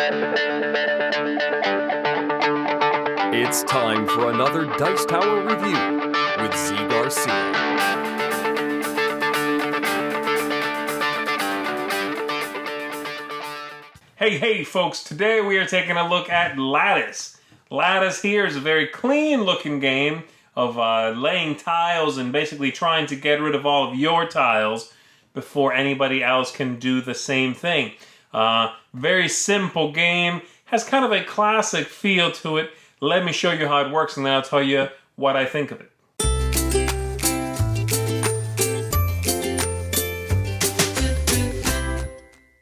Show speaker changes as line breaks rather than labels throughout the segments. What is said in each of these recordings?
It's time for another Dice Tower review with Zee Garcia.
Hey folks, today we are taking a look at Latice. Latice here is a very clean looking game of laying tiles and basically trying to get rid of all of your tiles before anybody else can do the same thing. Very simple game, has kind of a classic feel to it. Let me show you how it works and then I'll tell you what I think of it.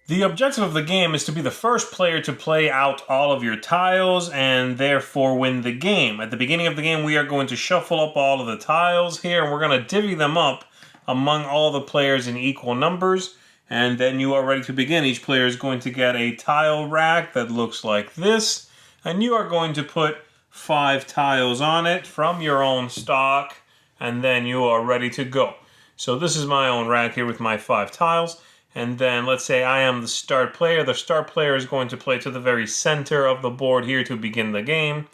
The objective of the game is to be the first player to play out all of your tiles and therefore win the game. At the beginning of the game, we are going to shuffle up all of the tiles here and we're going to divvy them up among all the players in equal numbers. And then you are ready to begin. Each player is going to get a tile rack that looks like this. And you are going to put 5 tiles on it from your own stock. And then you are ready to go. So this is my own rack here with my 5 tiles. And then let's say I am the start player. The start player is going to play to the very center of the board here to begin the game.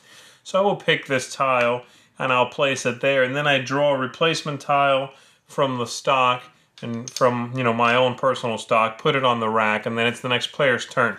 So I will pick this tile and I'll place it there. And then I draw a replacement tile from the stock and from my own personal stock, put it on the rack, and then it's the next player's turn.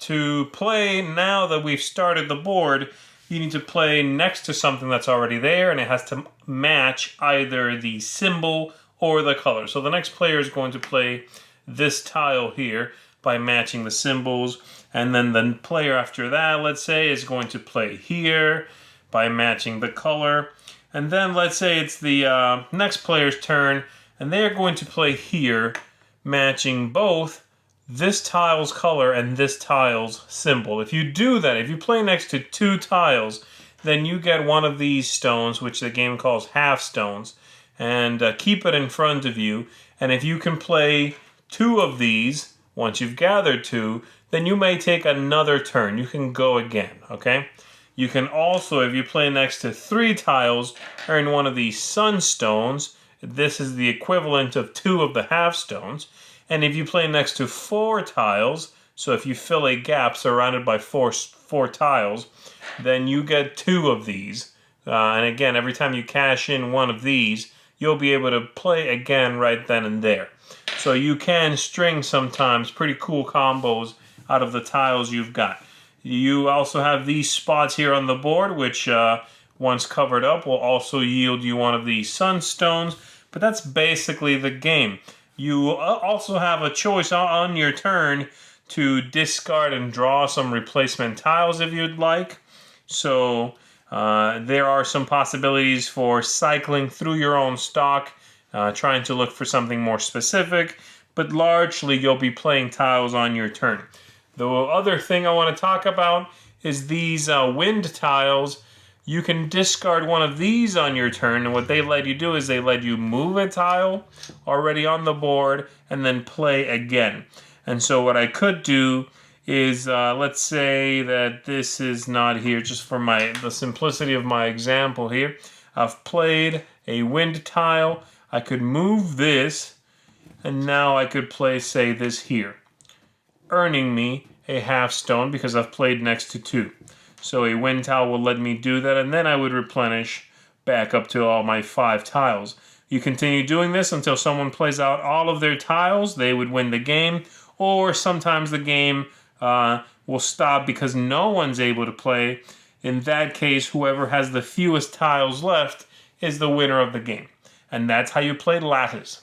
To play, now that we've started the board, you need to play next to something that's already there, and it has to match either the symbol or the color. So the next player is going to play this tile here by matching the symbols, and then the player after that, let's say, is going to play here by matching the color, and then let's say it's the next player's turn, and they're going to play here matching both this tile's color and this tile's symbol. If you do that, if you play next to 2 tiles, then you get one of these stones, which the game calls half stones, and keep it in front of you, and if you can play 2 of these, once you've gathered 2, then you may take another turn. You can go again, okay? You can also, if you play next to 3 tiles, earn one of these sunstones. This is the equivalent of 2 of the half stones. And if you play next to 4 tiles, so if you fill a gap surrounded by four tiles, then you get 2 of these. And again, every time you cash in one of these, you'll be able to play again right then and there. So you can string sometimes pretty cool combos out of the tiles you've got. You also have these spots here on the board, which once covered up will also yield you one of these sunstones. But that's basically the game. You also have a choice on your turn to discard and draw some replacement tiles if you'd like. So there are some possibilities for cycling through your own stock, trying to look for something more specific, but largely you'll be playing tiles on your turn. The other thing I want to talk about is these wind tiles. You can discard one of these on your turn, and what they let you do is they let you move a tile already on the board and then play again. And so what I could do is, let's say that this is not here, just for the simplicity of my example here. I've played a wind tile. I could move this, and now I could play, say, this here, earning me a half stone because I've played next to 2. So a wind tile will let me do that, and then I would replenish back up to all my 5 tiles. You continue doing this until someone plays out all of their tiles. They would win the game, or sometimes the game will stop because no one's able to play. In that case, whoever has the fewest tiles left is the winner of the game. And that's how you play Latice.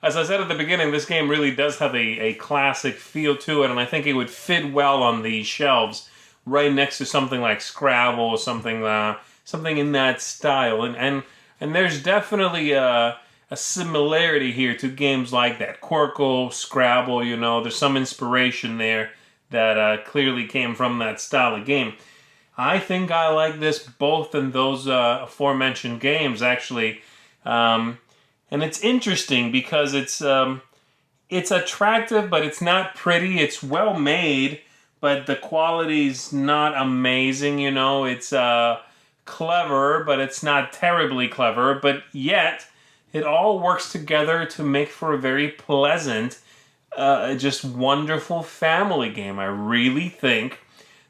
As I said at the beginning, this game really does have a classic feel to it, and I think it would fit well on these shelves right next to something like Scrabble or something in that style. And there's definitely a similarity here to games like that. Quirkle, Scrabble, there's some inspiration there that clearly came from that style of game. I think I like this both in those aforementioned games, actually. And it's interesting because it's attractive, but it's not pretty. It's well made, but the quality's not amazing, It's clever, but it's not terribly clever. But yet, it all works together to make for a very pleasant just wonderful family game. I really think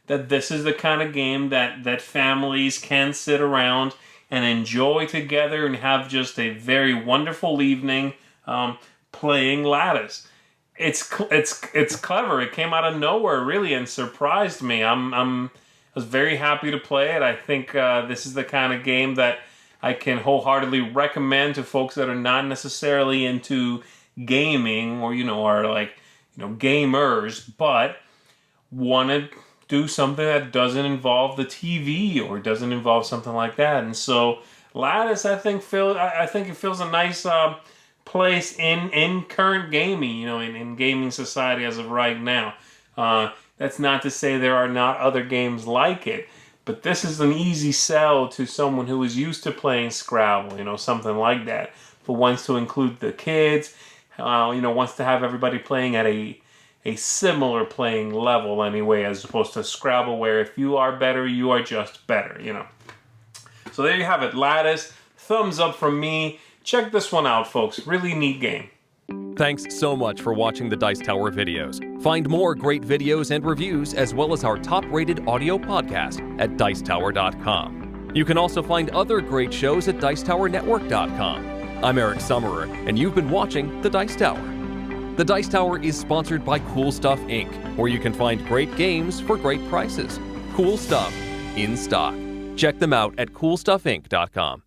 that this is the kind of game that families can sit around and enjoy together and have just a very wonderful evening playing Latice. It's clever. It came out of nowhere, really, and surprised me. I was very happy to play it. I think this is the kind of game that I can wholeheartedly recommend to folks that are not necessarily into gaming or are like gamers, but want to do something that doesn't involve the TV or doesn't involve something like that. And so Latice, I think it feels a nice place in current gaming, in gaming society as of right now. That's not to say there are not other games like it, but this is an easy sell to someone who is used to playing Scrabble, something like that. But wants to include the kids, wants to have everybody playing at a similar playing level anyway, as opposed to Scrabble, where if you are better, you are just better, So there you have it, Latice. Thumbs up from me. Check this one out, folks. Really neat game.
Thanks so much for watching the Dice Tower videos. Find more great videos and reviews, as well as our top-rated audio podcast at Dicetower.com. You can also find other great shows at DicetowerNetwork.com. I'm Eric Summerer, and you've been watching The Dice Tower. The Dice Tower is sponsored by Cool Stuff Inc., where you can find great games for great prices. Cool stuff in stock. Check them out at CoolStuffInc.com.